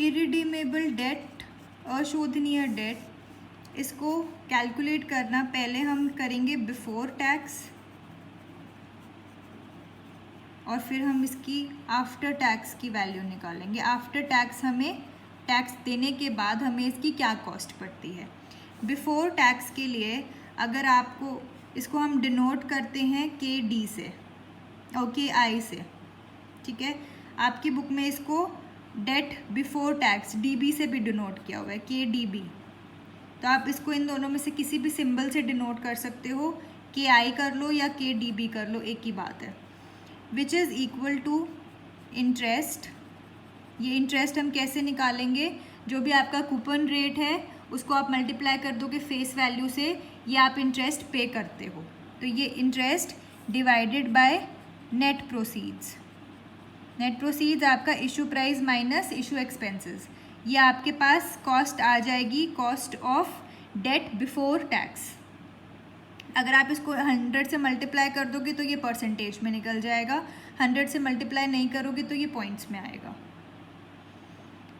Irredeemable date, अशोधनीय date, इसको calculate करना पहले हम करेंगे बिफोर टैक्स और फिर हम इसकी आफ्टर टैक्स की वैल्यू निकालेंगे। आफ्टर टैक्स हमें टैक्स देने के बाद हमें इसकी क्या कॉस्ट पड़ती है। बिफोर टैक्स के लिए अगर आपको इसको हम डिनोट करते हैं के डी से और के आई से, ठीक है। आपकी बुक में इसको debt before tax D B से भी डिनोट किया हुआ है, के डी बी। तो आप इसको इन दोनों में से किसी भी सिंबल से डिनोट कर सकते हो, के आई कर लो या के डी बी कर लो, एक ही बात है। Which is equal to interest. ये इंटरेस्ट हम कैसे निकालेंगे, जो भी आपका कूपन रेट है उसको आप मल्टीप्लाई कर दोगे फेस वैल्यू से, ये आप इंटरेस्ट पे करते हो। तो ये interest divided by net proceeds. Net proceeds आपका issue price minus issue expenses. ये आपके पास कॉस्ट आ जाएगी, cost of debt before tax. अगर आप इसको 100 से मल्टीप्लाई कर दोगे तो ये परसेंटेज में निकल जाएगा, 100 से मल्टीप्लाई नहीं करोगे तो ये पॉइंट्स में आएगा,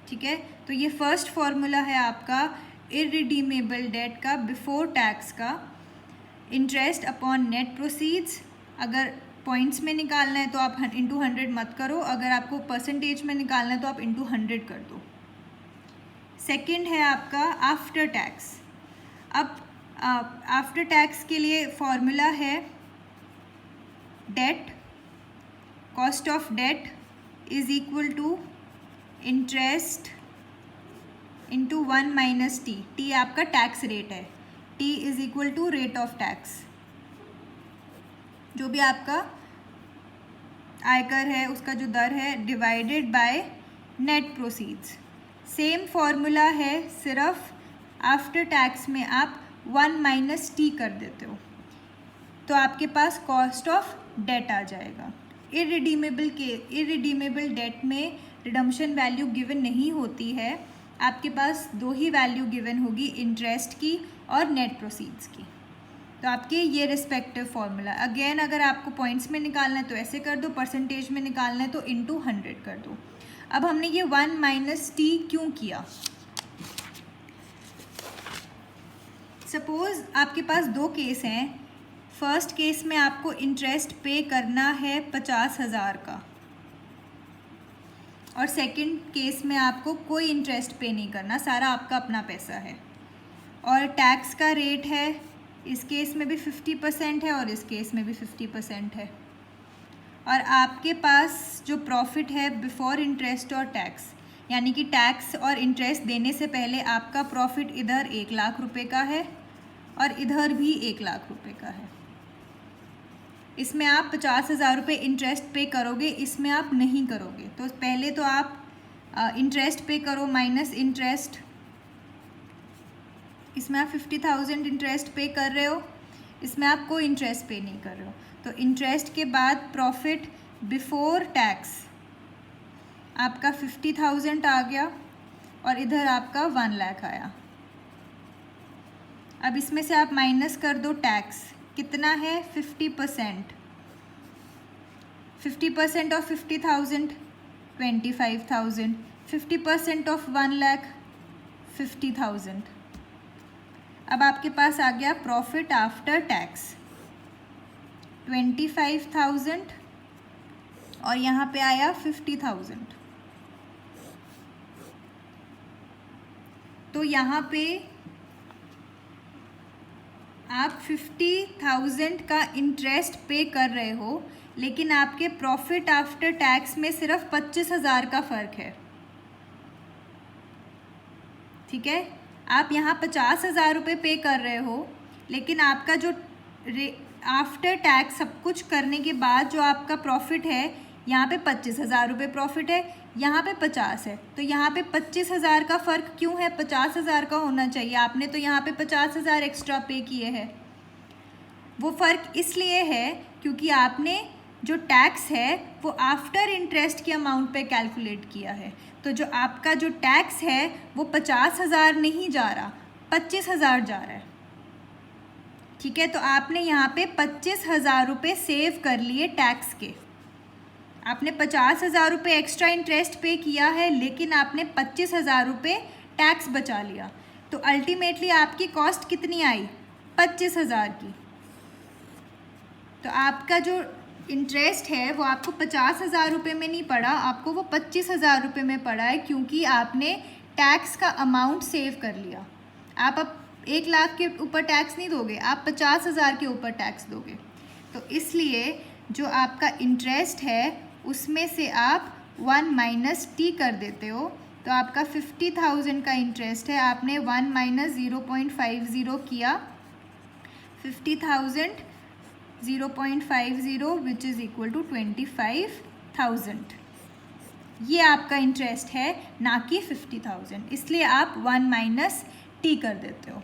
ठीक है। तो ये फर्स्ट फॉर्मूला है आपका इरिडीमेबल डेट का बिफोर टैक्स का, इंटरेस्ट अपॉन नेट प्रोसीड्स। अगर पॉइंट्स में निकालना है तो आप इंटू 100 मत करो, अगर आपको परसेंटेज में निकालना है तो आप इंटू 100 कर दो। सेकंड है आपका आफ्टर टैक्स। अब आफ्टर टैक्स के लिए फॉर्मूला है debt, cost of debt is equal to interest into 1 minus T. T आपका टैक्स रेट है, T is equal to rate of tax. जो भी आपका आयकर है उसका जो दर है, divided by net proceeds. Same formula है, सिर्फ आफ्टर टैक्स में आप 1 माइनस टी कर देते हो तो आपके पास कॉस्ट ऑफ डेट आ जाएगा। इरिडीमेबल डेट में रिडम्पशन वैल्यू गिवन नहीं होती है, आपके पास दो ही वैल्यू गिवन होगी, इंटरेस्ट की और नेट प्रोसीड्स की। तो आपके ये रिस्पेक्टिव फॉर्मूला। अगेन अगर आपको पॉइंट्स में निकालना है तो ऐसे कर दो, परसेंटेज में निकालना है तो इंटू 100 कर दो। अब हमने ये 1 माइनस टी क्यों किया। सपोज़ आपके पास दो केस हैं। फर्स्ट केस में आपको इंटरेस्ट पे करना है 50,000 का और सेकंड केस में आपको कोई इंटरेस्ट पे नहीं करना, सारा आपका अपना पैसा है। और टैक्स का रेट है, इस केस में भी 50% है और इस केस में भी 50% है। और आपके पास जो प्रॉफिट है बिफोर इंटरेस्ट और टैक्स, यानी कि टैक्स और इंटरेस्ट देने से पहले आपका प्रॉफिट इधर 1 लाख रुपए का है और इधर भी 1 लाख रुपए का है। इसमें आप 50,000 रुपये इंटरेस्ट पे करोगे, इसमें आप नहीं करोगे। तो पहले तो आप इंटरेस्ट पे करो माइनस इंटरेस्ट। इसमें आप 50,000 इंटरेस्ट पे कर रहे हो, इसमें आप कोई इंटरेस्ट पे नहीं कर रहे हो। तो इंटरेस्ट के बाद प्रॉफिट बिफोर टैक्स आपका 50,000 आ गया और इधर आपका 1 लाख आया। अब इसमें से आप माइनस कर दो टैक्स, कितना है 50%। 50% ऑफ 50,000 25,000, 50% ऑफ 1 लाख 50,000। अब आपके पास आ गया प्रॉफिट आफ्टर टैक्स 25,000 और यहाँ पे आया 50,000। तो यहाँ पे आप 50,000 का इंटरेस्ट पे कर रहे हो, लेकिन आपके प्रॉफिट आफ्टर टैक्स में सिर्फ 25,000 का फ़र्क है, ठीक है। आप यहाँ 50,000 रुपये पे कर रहे हो, लेकिन आपका जो आफ्टर टैक्स सब कुछ करने के बाद जो आपका प्रॉफिट है, यहाँ पे 25,000 रुपये प्रॉफिट है, यहाँ पे 50 है। तो यहाँ पे 25,000 का फ़र्क क्यों है, 50,000 का होना चाहिए, आपने तो यहाँ पे 50,000 एक्स्ट्रा पे किए हैं। वो फ़र्क इसलिए है क्योंकि आपने जो टैक्स है वो आफ्टर इंटरेस्ट के अमाउंट पे कैलकुलेट किया है। तो जो आपका जो टैक्स है वो 50,000 नहीं जा रहा, 25,000 जा रहा है, ठीक है। तो आपने यहाँ पे 25,000 रुपये सेव कर लिए टैक्स के। आपने 50,000 रुपये एक्स्ट्रा इंटरेस्ट पे किया है, लेकिन आपने 25,000 रुपये टैक्स बचा लिया, तो अल्टीमेटली आपकी कॉस्ट कितनी आई? 25,000 की। तो आपका जो इंटरेस्ट है वो आपको 50,000 रुपये में नहीं पड़ा, आपको वो 25,000 रुपये में पड़ा है, क्योंकि आपने टैक्स का अमाउंट सेव कर लिया। आप अब 1 लाख के ऊपर टैक्स नहीं दोगे, आप 50,000 के ऊपर टैक्स दोगे। तो इसलिए जो आपका इंटरेस्ट है उसमें से आप 1 माइनस टी कर देते हो, तो आपका 50,000 का इंटरेस्ट है, आपने 1 माइनस 0.50 किया, 50,000 0.50 विच इज़ इक्वल टू 25,000। ये आपका इंटरेस्ट है, ना कि 50,000, इसलिए आप 1 माइनस टी कर देते हो।